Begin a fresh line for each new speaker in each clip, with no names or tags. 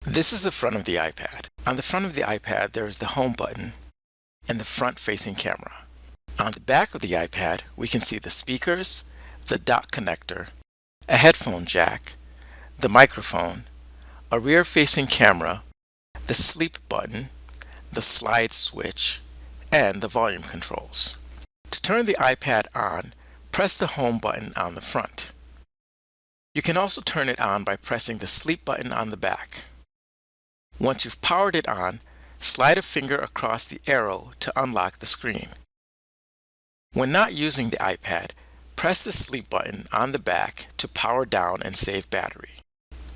This is the front of the iPad. On the front of the iPad, there is the home button and the front-facing camera. On the back of the iPad, we can see the speakers, the dock connector, a headphone jack, the microphone, a rear-facing camera, the sleep button, the slide switch, and the volume controls. To turn the iPad on, press the home button on the front. You can also turn it on by pressing the sleep button on the back. Once you've powered it on, slide a finger across the arrow to unlock the screen. When not using the iPad, press the sleep button on the back to power down and save battery.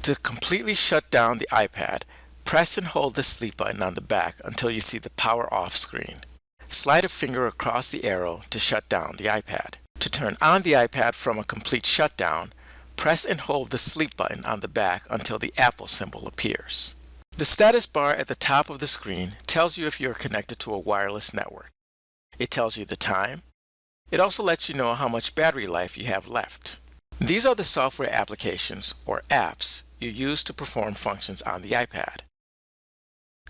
To completely shut down the iPad, press and hold the sleep button on the back until you see the power off screen. Slide a finger across the arrow to shut down the iPad. To turn on the iPad from a complete shutdown, press and hold the sleep button on the back until the Apple symbol appears. The status bar at the top of the screen tells you if you are connected to a wireless network. It tells you the time. It also lets you know how much battery life you have left. These are the software applications, or apps, you use to perform functions on the iPad.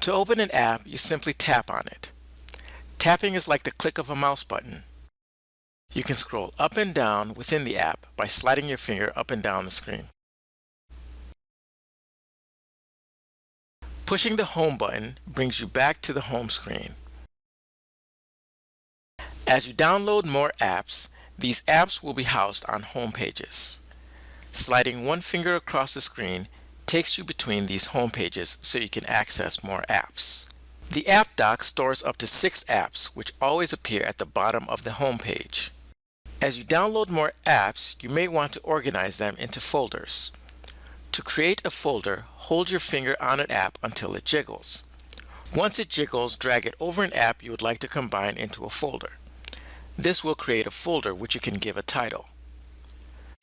To open an app, you simply tap on it. Tapping is like the click of a mouse button. You can scroll up and down within the app by sliding your finger up and down the screen. Pushing the home button brings you back to the home screen. As you download more apps, these apps will be housed on home pages. Sliding one finger across the screen takes you between these home pages so you can access more apps. The app dock stores up to 6 apps, which always appear at the bottom of the home page. As you download more apps, you may want to organize them into folders. To create a folder, hold your finger on an app until it jiggles. Once it jiggles, drag it over an app you would like to combine into a folder. This will create a folder which you can give a title.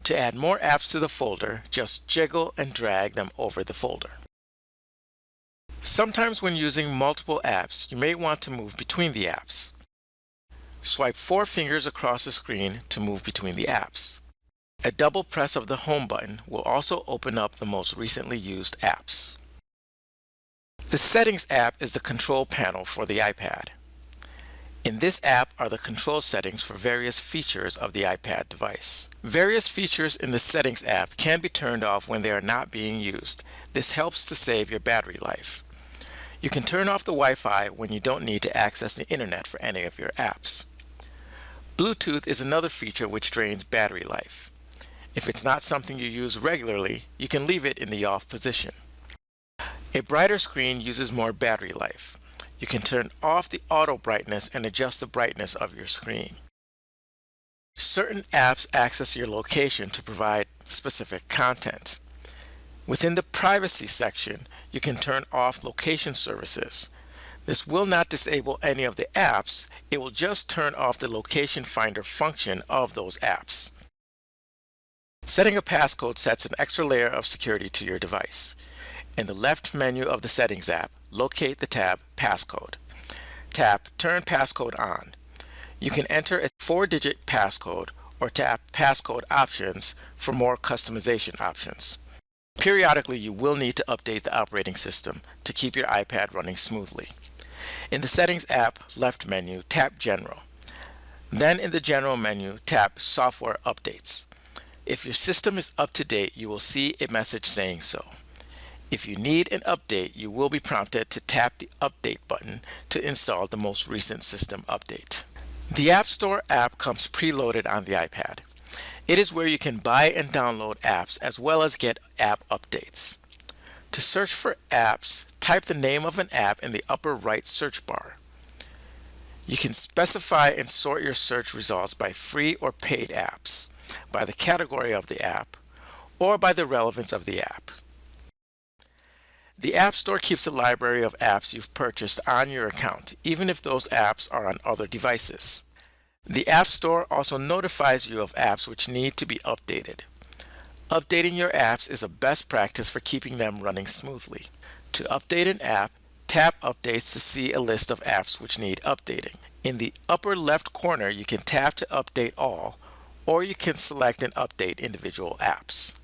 To add more apps to the folder, just jiggle and drag them over the folder. Sometimes when using multiple apps, you may want to move between the apps. Swipe 4 fingers across the screen to move between the apps. A double press of the home button will also open up the most recently used apps. The Settings app is the control panel for the iPad. In this app are the control settings for various features of the iPad device. Various features in the Settings app can be turned off when they are not being used. This helps to save your battery life. You can turn off the Wi-Fi when you don't need to access the internet for any of your apps. Bluetooth is another feature which drains battery life. If it's not something you use regularly, you can leave it in the off position. A brighter screen uses more battery life. You can turn off the auto brightness and adjust the brightness of your screen. Certain apps access your location to provide specific content. Within the privacy section, you can turn off location services. This will not disable any of the apps, it will just turn off the location finder function of those apps. Setting a passcode sets an extra layer of security to your device. In the left menu of the Settings app, locate the tab Passcode. Tap Turn Passcode On. You can enter a 4-digit passcode or tap Passcode Options for more customization options. Periodically, you will need to update the operating system to keep your iPad running smoothly. In the Settings app left menu, tap General. Then in the General menu, tap Software Updates. If your system is up to date, you will see a message saying so. If you need an update, you will be prompted to tap the Update button to install the most recent system update. The App Store app comes preloaded on the iPad. It is where you can buy and download apps as well as get app updates. To search for apps, type the name of an app in the upper right search bar. You can specify and sort your search results by free or paid apps, by the category of the app, or by the relevance of the app. The App Store keeps a library of apps you've purchased on your account, even if those apps are on other devices. The App Store also notifies you of apps which need to be updated. Updating your apps is a best practice for keeping them running smoothly. To update an app, tap Updates to see a list of apps which need updating. In the upper left corner, you can tap to update all, or you can select and update individual apps.